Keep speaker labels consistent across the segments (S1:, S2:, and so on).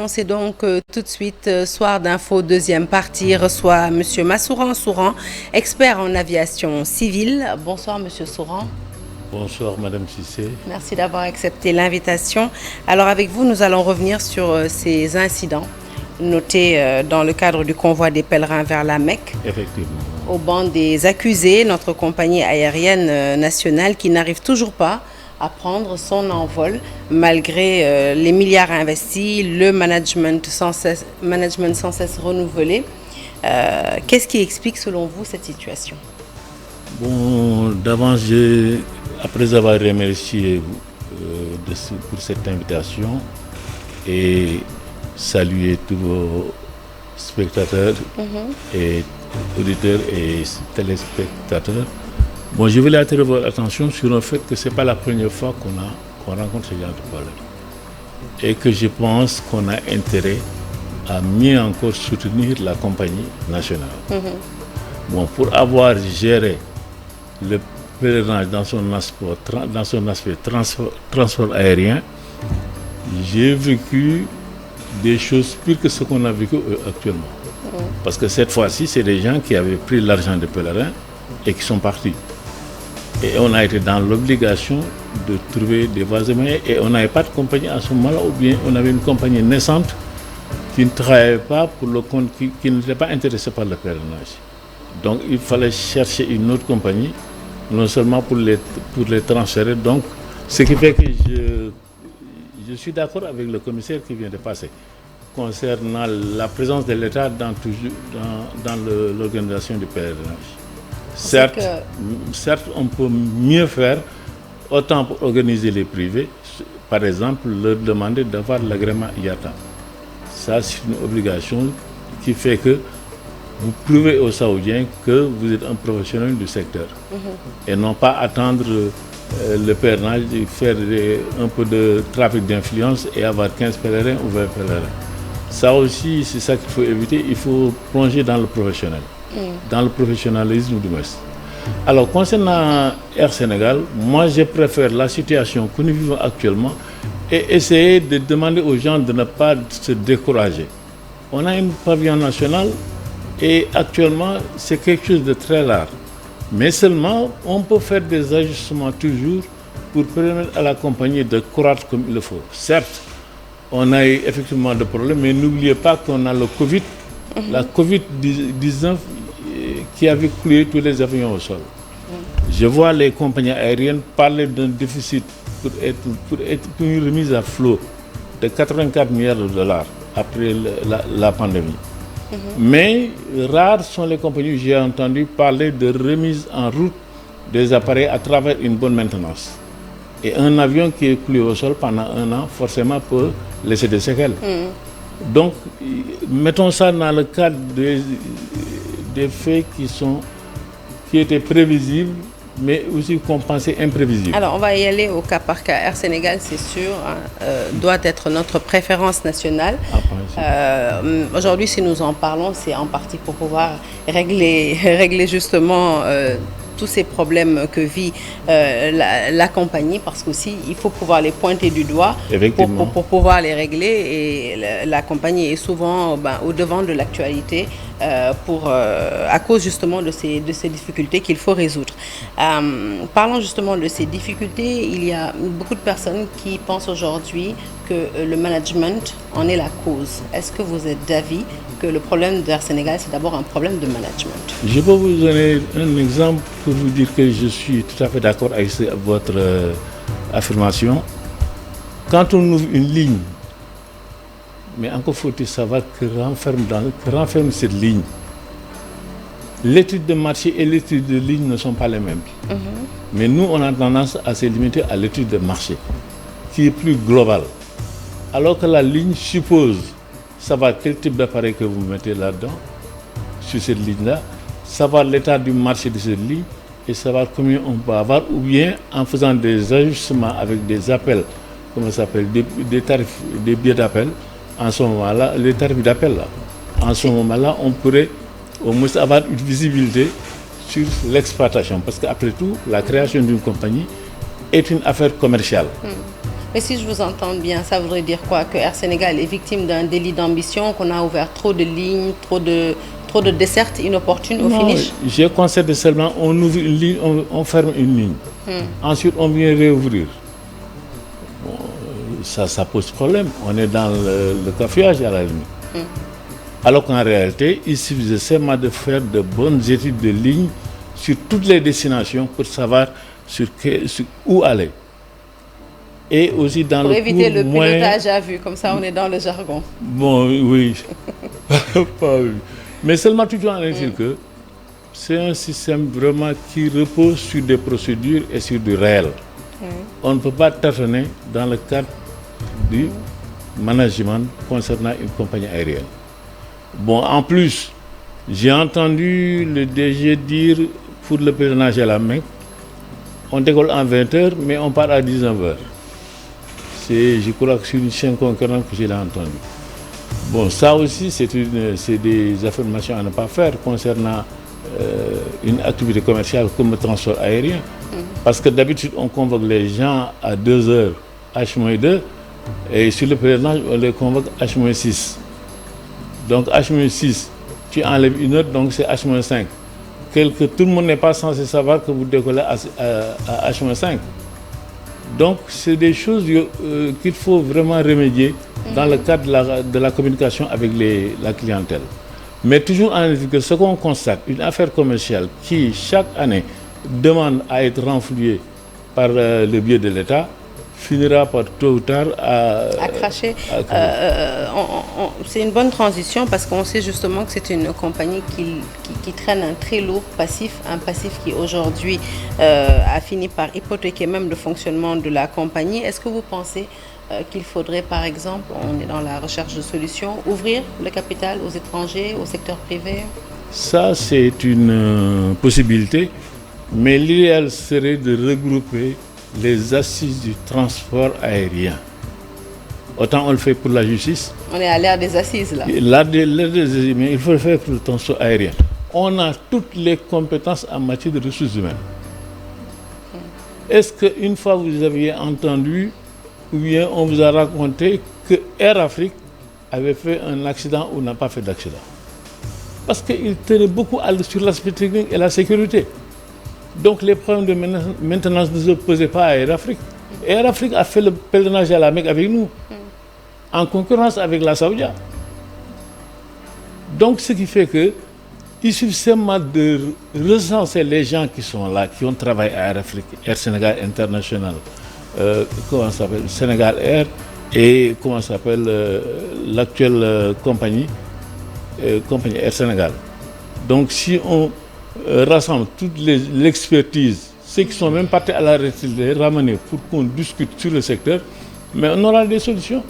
S1: C'est donc tout de suite Soir d'info, deuxième partie, reçoit Monsieur Massouran Souran, expert en aviation civile. Bonsoir Monsieur Souran.
S2: Bonsoir Madame Cissé.
S1: Merci d'avoir accepté l'invitation. Alors avec vous, nous allons revenir sur ces incidents notés dans le cadre du convoi des pèlerins vers la Mecque.
S2: Effectivement.
S1: Au banc des accusés, notre compagnie aérienne nationale qui n'arrive toujours pas à prendre son envol malgré les milliards investis, le management sans cesse renouvelé. Qu'est-ce qui explique selon vous cette situation?
S2: Bon, d'avance, après avoir remercié pour cette invitation et salué tous vos spectateurs et auditeurs et téléspectateurs, bon, je voulais attirer votre attention sur le fait que ce n'est pas la première fois qu'on rencontre ce genre de problème. Et que je pense qu'on a intérêt à mieux encore soutenir la compagnie nationale. Bon, pour avoir géré le pèlerinage dans son aspect transport aérien, j'ai vécu des choses pires que ce qu'on a vécu actuellement. Parce que cette fois-ci, c'est des gens qui avaient pris l'argent des pèlerins et qui sont partis. Et on a été dans l'obligation de trouver des voies et moyens et on n'avait pas de compagnie à ce moment-là, ou bien on avait une compagnie naissante qui ne travaillait pas pour le compte, qui n'était pas intéressée par le pèlerinage. Donc il fallait chercher une autre compagnie, non seulement pour les transférer. Donc, ce qui fait que je suis d'accord avec le commissaire qui vient de passer concernant la présence de l'État dans l'organisation du pèlerinage. Certes, on peut mieux faire, autant pour organiser les privés, par exemple, leur demander d'avoir l'agrément IATA. Ça, c'est une obligation qui fait que vous prouvez aux Saoudiens que vous êtes un professionnel du secteur. Et non pas attendre le pèlerinage, faire un peu de trafic d'influence et avoir 15 pèlerins ou 20 pèlerins. Ça aussi, c'est ça qu'il faut éviter. Il faut plonger dans le professionnel. Dans le professionnalisme du Ouest. Alors, concernant Air Sénégal, moi je préfère la situation que nous vivons actuellement et essayer de demander aux gens de ne pas se décourager. On a une pavillon national et actuellement c'est quelque chose de très rare. Mais seulement on peut faire des ajustements toujours pour permettre à la compagnie de croître comme il le faut. Certes, on a eu effectivement des problèmes, mais n'oubliez pas qu'on a le Covid. La Covid-19 qui avait cloué tous les avions au sol. Je vois les compagnies aériennes parler d'un déficit pour une remise à flot de 84 milliards de dollars après la pandémie. Mais rares sont les compagnies, j'ai entendu parler de remise en route des appareils à travers une bonne maintenance. Et un avion qui est cloué au sol pendant un an, forcément peut laisser des séquelles. Donc, mettons ça dans le cadre des faits qui étaient prévisibles, mais aussi qu'on pensait imprévisibles.
S1: Alors, on va y aller au cas par cas. Air Sénégal, c'est sûr, doit être notre préférence nationale. Aujourd'hui, si nous en parlons, c'est en partie pour pouvoir régler justement tous ces problèmes que vit la compagnie, parce qu'aussi il faut pouvoir les pointer du doigt pour pouvoir les régler, et la compagnie est souvent au devant de l'actualité à cause justement de ces difficultés qu'il faut résoudre. Parlant justement de ces difficultés, il y a beaucoup de personnes qui pensent aujourd'hui que le management en est la cause. Est-ce que vous êtes d'avis que le problème d'Air Sénégal, c'est d'abord un problème de management?
S2: Je peux vous donner un exemple pour vous dire que je suis tout à fait d'accord avec votre affirmation. Quand on ouvre une ligne, mais encore faut-il savoir que renferme cette ligne. L'étude de marché et l'étude de ligne ne sont pas les mêmes. Mais nous, on a tendance à se limiter à l'étude de marché, qui est plus globale. Alors que la ligne suppose savoir quel type d'appareil que vous mettez là-dedans, sur cette ligne-là, savoir l'état du marché de cette ligne et savoir combien on peut avoir, ou bien en faisant des ajustements avec des appels, comment ça s'appelle, des tarifs, des billets d'appel. En ce moment-là, les tarifs d'appel, là, en ce moment-là, on pourrait au moins avoir une visibilité sur l'exploitation. Parce qu'après tout, la création d'une compagnie est une affaire commerciale.
S1: Mais si je vous entends bien, ça voudrait dire quoi? Que Air Sénégal est victime d'un délit d'ambition, qu'on a ouvert trop de lignes, trop de dessertes inopportunes au finish?
S2: Je constate seulement, on ouvre une ligne, on ferme une ligne. Ensuite, on vient réouvrir. Bon, ça pose problème. On est dans le cafouillage à la limite. Alors qu'en réalité, il suffisait seulement de faire de bonnes études de ligne sur toutes les destinations pour savoir sur où aller. Et aussi dans
S1: pour
S2: le
S1: éviter le pilotage à vue, comme ça on est dans le jargon.
S2: Bon, oui. Pas oui. Mais seulement toujours en dire que c'est un système vraiment qui repose sur des procédures et sur du réel. On ne peut pas tâtonner dans le cadre du management concernant une compagnie aérienne. Bon, en plus, j'ai entendu le DG dire pour le pèlerinage à la Mecque, on décolle en 20h, mais on part à 19h. Je crois que c'est une chaîne concurrente que j'ai entendu. Bon, ça aussi, c'est des affirmations à ne pas faire concernant une activité commerciale comme le transport aérien. Parce que d'habitude, on convoque les gens à 2h, H-2, et sur le pèlerinage, on les convoque H-6. Donc H-6, tu enlèves une heure, donc c'est H-5. Tout le monde n'est pas censé savoir que vous décollez à H-5. Donc c'est des choses qu'il faut vraiment remédier dans le cadre de la communication avec la clientèle. Mais toujours en effet que ce qu'on constate, une affaire commerciale qui chaque année demande à être renflouée par le biais de l'État, finira par tôt ou tard à
S1: cracher. C'est une bonne transition parce qu'on sait justement que c'est une compagnie qui traîne un très lourd passif, un passif qui aujourd'hui a fini par hypothéquer même le fonctionnement de la compagnie. Est-ce que vous pensez qu'il faudrait, par exemple, on est dans la recherche de solutions, ouvrir le capital aux étrangers, au secteur privé?
S2: Ça, c'est une possibilité, mais l'idéal serait de regrouper les assises du transport aérien. Autant on le fait pour la justice.
S1: On est à l'ère des assises là.
S2: L'ère des assises, mais il faut le faire pour le transport aérien. On a toutes les compétences en matière de ressources humaines. Est-ce qu'une fois vous aviez entendu ou bien on vous a raconté que Air Afrique avait fait un accident ou n'a pas fait d'accident? Parce qu'il tenait beaucoup sur l'aspect technique et la sécurité. Donc les problèmes de maintenance ne se posaient pas à Air Afrique. Air Afrique a fait le pèlerinage à la Mecque avec nous, en concurrence avec la Saoudia. Donc ce qui fait que il suffit seulement de recenser les gens qui sont là, qui ont travaillé à Air Afrique, Air Sénégal International, comment ça s'appelle, Sénégal Air, et comment ça s'appelle l'actuelle compagnie Air Sénégal. Donc si on rassemble toute l'expertise, ceux qui sont même partis à la retraite, les ramener pour qu'on discute sur le secteur, mais on aura des solutions.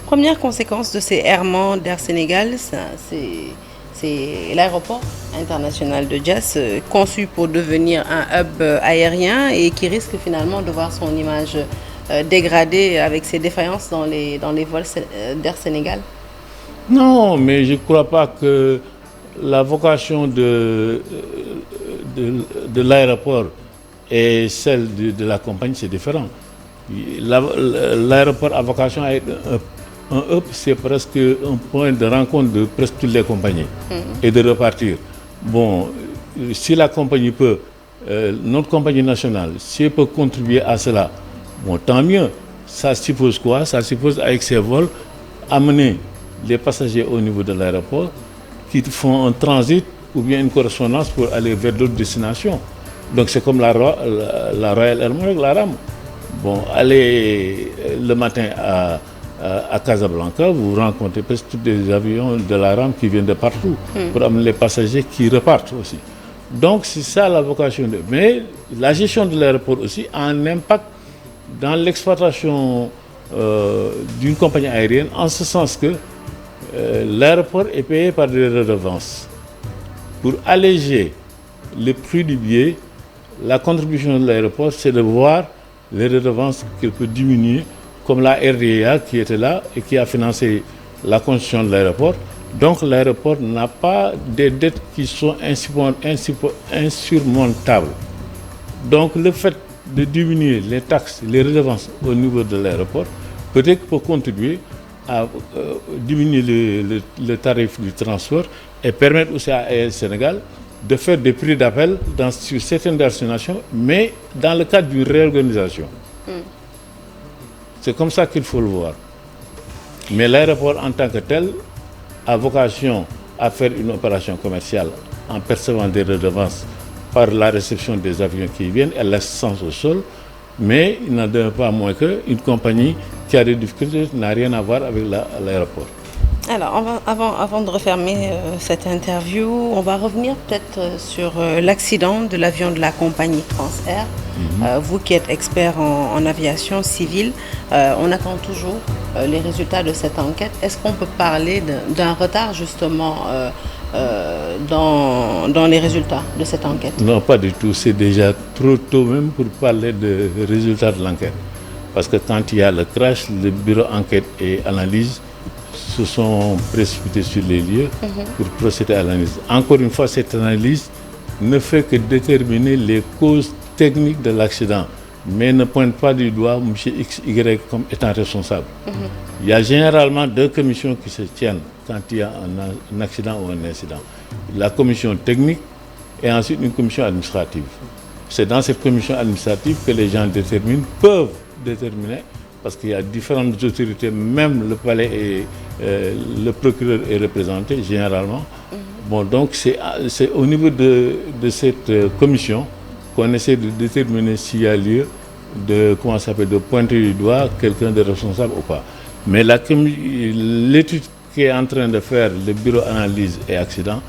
S1: Première conséquence de ces errements d'Air Sénégal, c'est l'aéroport international de Diass, conçu pour devenir un hub aérien et qui risque finalement de voir son image dégradée avec ses défaillances dans les vols d'Air Sénégal.
S2: Non, mais je ne crois pas que la vocation de l'aéroport et celle de la compagnie, c'est différent. L'aéroport a vocation à être un hub, c'est presque un point de rencontre de presque toutes les compagnies et de repartir. Bon, si la compagnie peut, notre compagnie nationale, si elle peut contribuer à cela, bon, tant mieux. Ça suppose quoi? Ça suppose avec ces vols amener les passagers au niveau de l'aéroport qui font un transit ou bien une correspondance pour aller vers d'autres destinations. Donc c'est comme la Royal Air Maroc, la RAM. Bon, allez le matin à Casablanca, vous rencontrez presque tous les avions de la RAM qui viennent de partout pour amener les passagers qui repartent aussi. Donc c'est ça la vocation. Mais la gestion de l'aéroport aussi a un impact dans l'exploitation d'une compagnie aérienne, en ce sens que l'aéroport est payé par des redevances. Pour alléger le prix du billet, la contribution de l'aéroport, c'est de voir les redevances qu'elle peut diminuer, comme la RDA qui était là et qui a financé la construction de l'aéroport. Donc l'aéroport n'a pas des dettes qui sont insurmontables. Donc le fait de diminuer les taxes, les redevances au niveau de l'aéroport, peut-être pour contribuer à diminuer le tarif du transport et permettre aussi à Air Sénégal de faire des prix d'appel sur certaines destinations, mais dans le cadre d'une réorganisation. C'est comme ça qu'il faut le voir. Mais l'aéroport en tant que tel a vocation à faire une opération commerciale en percevant des redevances par la réception des avions qui viennent et l'assistance au sol, mais il n'en demeure pas moins qu'une compagnie qui a des difficultés n'a rien à voir avec l'aéroport.
S1: Alors, avant de refermer cette interview, on va revenir peut-être sur l'accident de l'avion de la compagnie Transair. Vous qui êtes expert en aviation civile, on attend toujours les résultats de cette enquête. Est-ce qu'on peut parler d'un retard justement dans les résultats de cette enquête?
S2: Non, pas du tout. C'est déjà trop tôt même pour parler des résultats de l'enquête. Parce que quand il y a le crash, le bureau enquête et analyse se sont précipités sur les lieux pour procéder à l'analyse. Encore une fois, cette analyse ne fait que déterminer les causes techniques de l'accident, mais ne pointe pas du doigt M. XY comme étant responsable. Il y a généralement deux commissions qui se tiennent quand il y a un accident ou un incident. La commission technique et ensuite une commission administrative. C'est dans cette commission administrative que les gens peuvent déterminer, parce qu'il y a différentes autorités, même le palais et le procureur est représenté généralement. Bon, donc c'est au niveau de cette commission qu'on essaie de déterminer s'il y a lieu de pointer du doigt quelqu'un de responsable ou pas. Mais l'étude qu'est en train de faire le bureau analyse et accident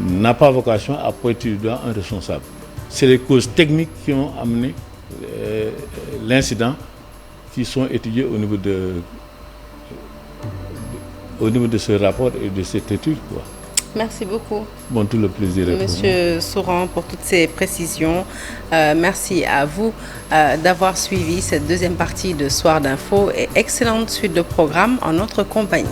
S2: n'a pas vocation à pointer du doigt un responsable. C'est les causes techniques qui ont amené l'incident qui sont étudiées au niveau de ce rapport et de cette étude, quoi.
S1: Merci beaucoup.
S2: Bon, tout le plaisir est
S1: Monsieur Souran, pour toutes ces précisions. Merci à vous d'avoir suivi cette deuxième partie de Soir d'Info et excellente suite de programme en notre compagnie.